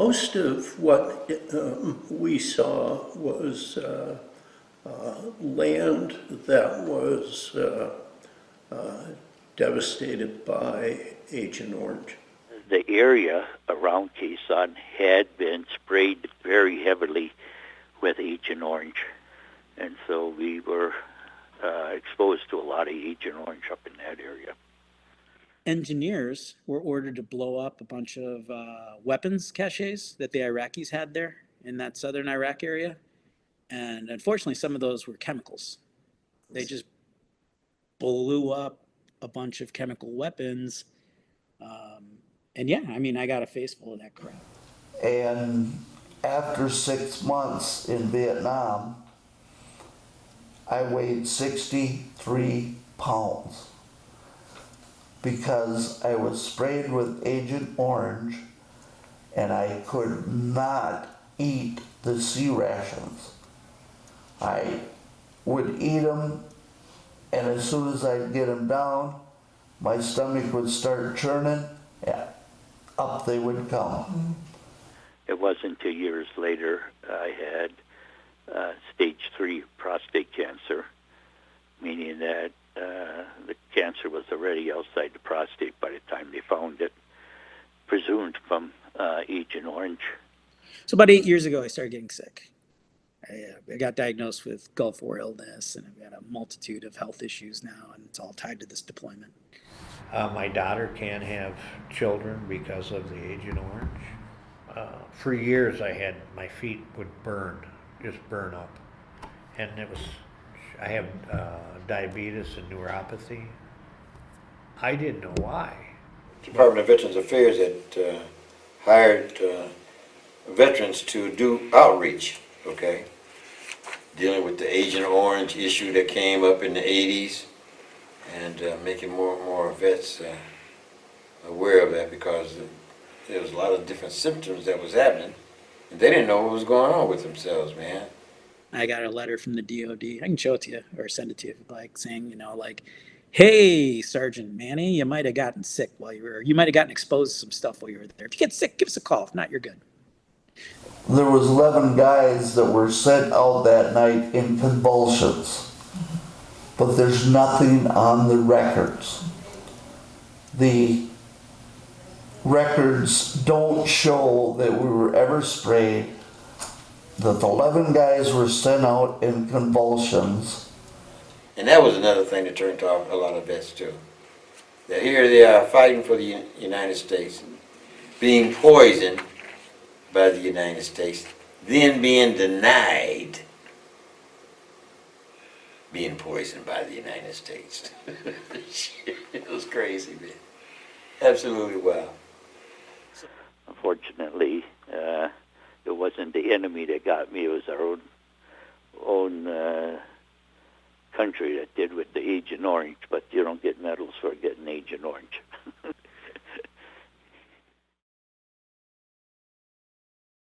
most of what we saw was land that was devastated by Agent Orange. The area around Quezon had been sprayed very heavily with Agent Orange, and so we were exposed to a lot of Agent Orange up in that area. Engineers were ordered to blow up a bunch of weapons caches that the Iraqis had there in that southern Iraq area. And unfortunately, some of those were chemicals. They just blew up a bunch of chemical weapons. And yeah, I mean, I got a face full of that crap. And after 6 months in Vietnam, I weighed 63 pounds because I was sprayed with Agent Orange and I could not eat the C rations. I would eat them, and as soon as I'd get them down, my stomach would start churning, and up they would come. It wasn't 2 years later I had stage 3 prostate cancer, meaning that the cancer was already outside the prostate by the time they found it, presumed from Agent Orange. So about 8 years ago, I started getting sick. I got diagnosed with Gulf War illness, and I've got a multitude of health issues now, and it's all tied to this deployment. My daughter can't have children because of the Agent Orange. For years, my feet would just burn up, and I have diabetes and neuropathy. I didn't know why. Department of Veterans Affairs had hired veterans to do outreach, okay? Dealing with the Agent Orange issue that came up in the 80s and making more and more vets aware of that, because there was a lot of different symptoms that was happening and they didn't know what was going on with themselves, man. I got a letter from the DOD. I can show it to you or send it to you if you'd like, saying, hey, Sergeant Manny, you might have gotten sick you might have gotten exposed to some stuff while you were there. If you get sick, give us a call. If not, you're good. There was 11 guys that were sent out that night in convulsions, but there's nothing on the records. The records don't show that we were ever sprayed, that the 11 guys were sent out in convulsions. And that was another thing that turned off a lot of vets too. That here they are fighting for the United States, being poisoned by the United States, then being denied being poisoned by the United States. It was crazy, man. Absolutely wild. Unfortunately, it wasn't the enemy that got me. It was our own country that did with the Agent Orange, but you don't get medals for getting Agent Orange.